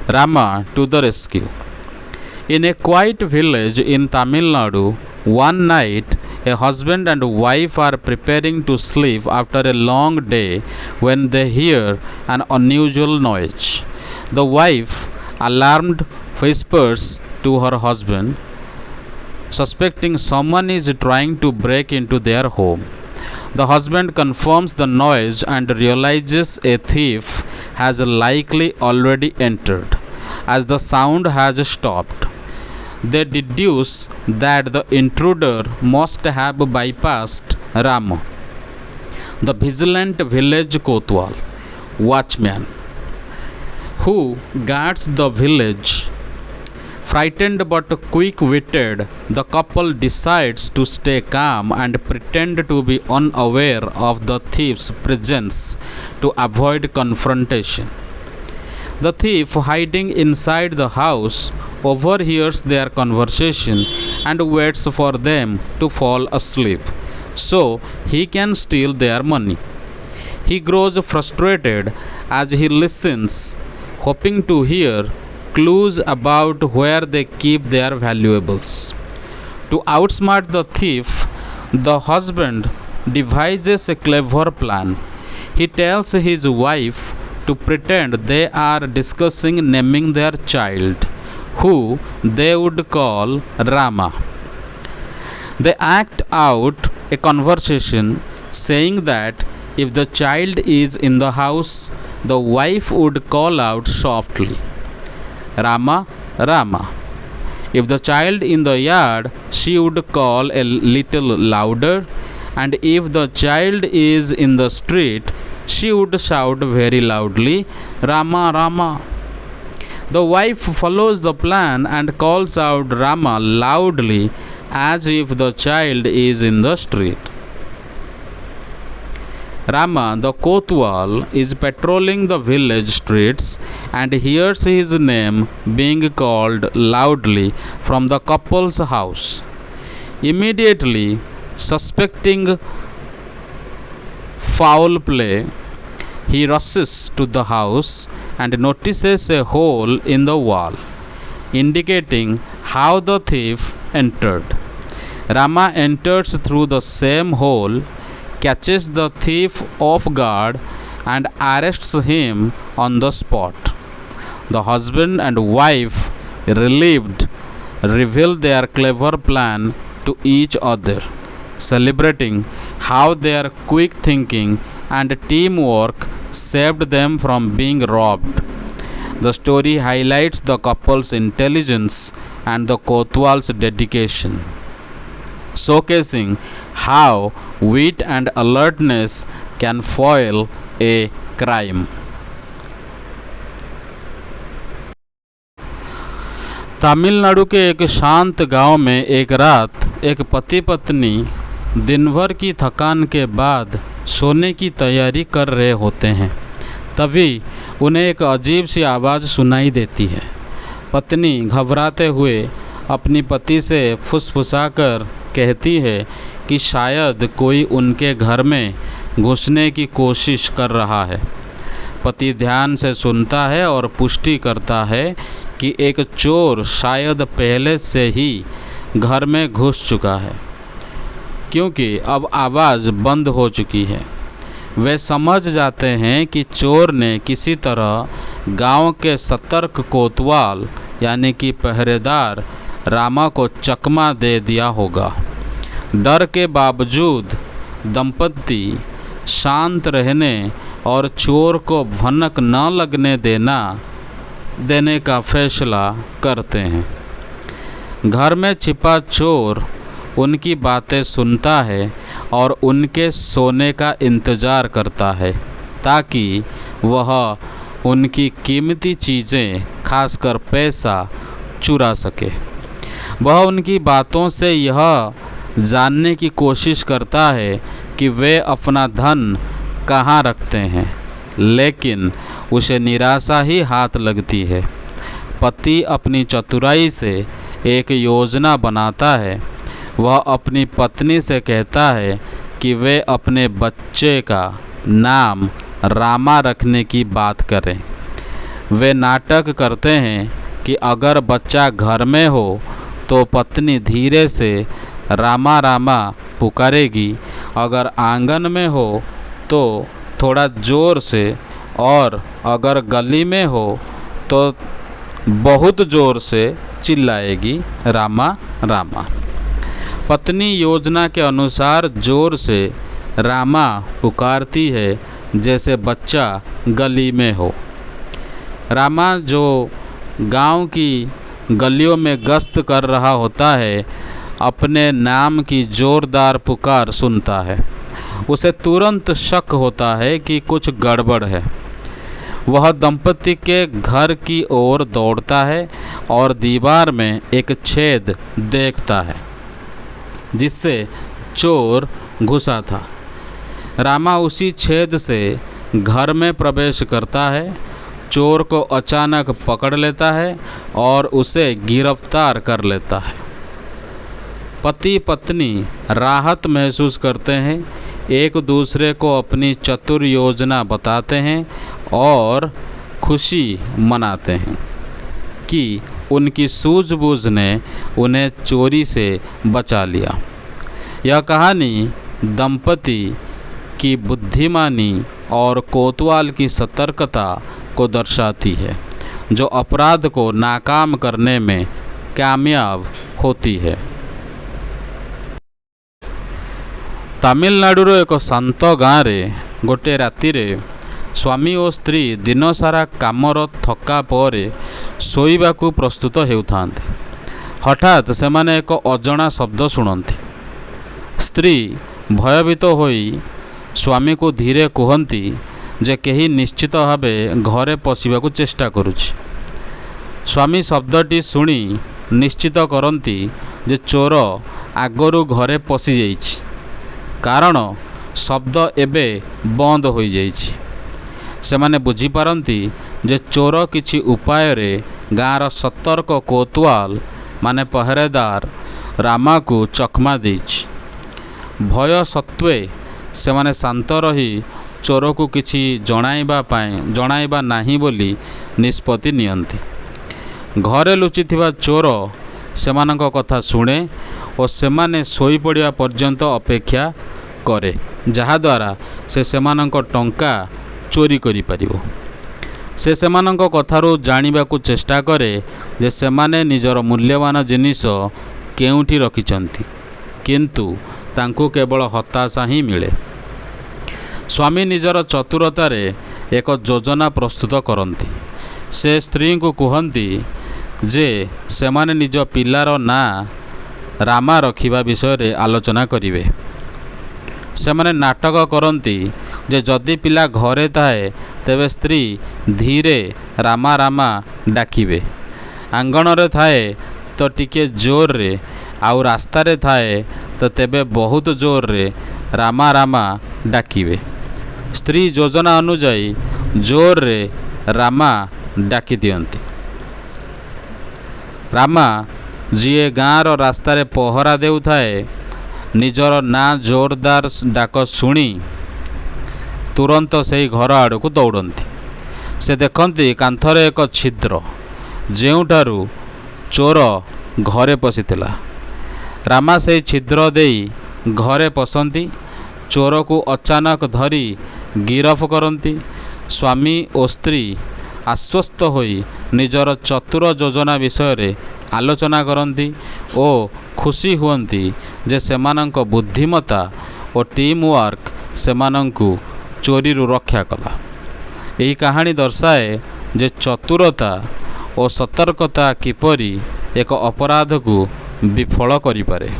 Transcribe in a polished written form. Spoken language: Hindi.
Rama to the rescue. In a quiet village in Tamil Nadu, one night a husband and wife are preparing to sleep after a long day when they hear an unusual noise. The wife, alarmed, whispers to her husband, suspecting someone is trying to break into their home. The husband confirms the noise and realizes a thief has likely already entered, as the sound has stopped. They deduce that the intruder must have bypassed Rama, the vigilant village Kotwal watchman, who guards the village. Frightened but quick witted, the couple decides to stay calm and pretend to be unaware of the thief's presence to avoid confrontation. The thief, hiding inside the house, overhears their conversation and waits for them to fall asleep so he can steal their money. He grows frustrated as he listens, hoping to hear clues about where they keep their valuables. To outsmart the thief, the husband devises a clever plan. He tells his wife to pretend they are discussing naming their child, who they would call Rama. They act out a conversation saying that if the child is in the house, the wife would call out softly, Rama, Rama. If the child in the yard, she would call a little louder, and if the child is in the street, she would shout very loudly, Rama, Rama. The wife follows the plan and calls out Rama loudly as if the child is in the street. Rama, the Kotwal, is patrolling the village streets and hears his name being called loudly from the couple's house. Immediately, suspecting foul play, he rushes to the house and notices a hole in the wall, indicating how the thief entered. Rama enters through the same hole, catches the thief off guard, and arrests him on the spot. The husband and wife, relieved, reveal their clever plan to each other, celebrating how their quick thinking and teamwork saved them from being robbed. The story highlights the couple's intelligence and the Kotwal's dedication, showcasing how wit and alertness can foil a crime. Tamil Nadu के एक शांत गांव में एक रात एक पति पत्नी दिन भर की थकान के बाद सोने की तैयारी कर रहे होते हैं। तभी उन्हें एक अजीब सी आवाज़ सुनाई देती है। पत्नी घबराते हुए अपनी पति से फुसफुसाकर कहती है कि शायद कोई उनके घर में घुसने की कोशिश कर रहा है। पति ध्यान से सुनता है और पुष्टि करता है कि एक चोर शायद पहले से ही घर में घुस चुका है, क्योंकि अब आवाज़ बंद हो चुकी है। वे समझ जाते हैं कि चोर ने किसी तरह गांव के सतर्क कोतवाल यानी कि पहरेदार रामा को चकमा दे दिया होगा। डर के बावजूद दंपति शांत रहने और चोर को भनक न लगने देने का फैसला करते हैं। घर में छिपा चोर उनकी बातें सुनता है और उनके सोने का इंतज़ार करता है ताकि वह उनकी कीमती चीज़ें खासकर पैसा चुरा सके। वह उनकी बातों से यह जानने की कोशिश करता है कि वे अपना धन कहाँ रखते हैं, लेकिन उसे निराशा ही हाथ लगती है। पति अपनी चतुराई से एक योजना बनाता है। वह अपनी पत्नी से कहता है कि वे अपने बच्चे का नाम रामा रखने की बात करें। वे नाटक करते हैं कि अगर बच्चा घर में हो तो पत्नी धीरे से रामा रामा पुकारेगी, अगर आंगन में हो तो थोड़ा ज़ोर से, और अगर गली में हो तो बहुत ज़ोर से चिल्लाएगी रामा रामा। पत्नी योजना के अनुसार ज़ोर से रामा पुकारती है जैसे बच्चा गली में हो। रामा जो गांव की गलियों में गश्त कर रहा होता है, अपने नाम की ज़ोरदार पुकार सुनता है। उसे तुरंत शक होता है कि कुछ गड़बड़ है। वह दंपति के घर की ओर दौड़ता है और दीवार में एक छेद देखता है जिससे चोर घुसा था। रामा उसी छेद से घर में प्रवेश करता है, चोर को अचानक पकड़ लेता है और उसे गिरफ्तार कर लेता है। पति पत्नी राहत महसूस करते हैं, एक दूसरे को अपनी चतुर योजना बताते हैं और खुशी मनाते हैं कि उनकी सूझबूझ ने उन्हें चोरी से बचा लिया। यह कहानी दंपति की बुद्धिमानी और कोतवाल की सतर्कता को दर्शाती है, जो अपराध को नाकाम करने में कामयाब होती है। तमिलनाडुर एक शांत गाँव रे गोटे राति रे स्वामी और स्त्री दिन सारा कामर थका पर शोइबाकू प्रस्तुत हेउथांते। हठात सेमाने एक अजଣା शब्द शुणती। स्त्री भयभीत होई स्वामी को धीरे कहती जे कहीं निश्चित भावे घरे पशिबाकू चेष्टा करुछि। स्वामी शब्दटी शुणी निश्चित करती जे चोर आगरू घरे पशि जाइछि, कारण शब्द एबे बंद हो जाइछि। सेमाने बुझीपारती जे चोर किछि उपाय रे गाँर सतर्क कोतवाल माने पहरेदार रामा को चकमा देइछि। भय सत्वे सेमाने शांत रही चोर को किछि जणाइबा नाही बोली निष्पत्ति नियंती। घरे लुचिथिबा चोर सेमानक कथा शुणे और सेमाने सोई पड़िया पर्यंत अपेक्षा करे, जहाद्वारा से सेमानक टंका चोरी करि परिबो। से सेमानक कथारू जानिबाकू चेष्टा करे जे सेमाने निजर मूल्यवान जिनिस केउठी रखिचंती, किंतु तांकू केवल हताशा ही मिले। स्वामी निजर चतुरतारे एक योजना प्रस्तुत करती। से स्त्री को कहती जे सेमाने निज पिलार ना रामा रखिबा विषय रे आलोचना करिवे। सेमाने नाटक करती जे जदि पिला घरे थाए तेबे स्त्री धीरे रामा रामा डाकिबे, आंगण रे थाए तो टिके जोर रे, आउ रास्ता रे थाए तो तेबे बहुत जोर रे रामा रामा डाकिबे। स्त्री योजना अनुजाई जोर रे रामा डाकी दियंती। रामा जीए गाँर रास्तार पहरा देउथाए निजर ना जोरदार डाक शुणी तुरंत से घर आड़ को दौड़ती। से देखती कांथरे एक छिद्र जेउठारू चोर घरे पशिथिला। रामा से छिद्र देई घरे पसंती, चोर को अचानक धरी गिरफ करती। स्वामी और स्त्री आश्वस्त होई निजर चतुर योजना विषय रे आलोचना करती और खुशी हुअंती जे सेमानंक बुद्धिमता और टीम वर्क सेमानंकु चोरी रक्षा कला। यही कहानी दर्शाए जे चतुरता और सतर्कता किपरि एक अपराध को विफल करिपारे।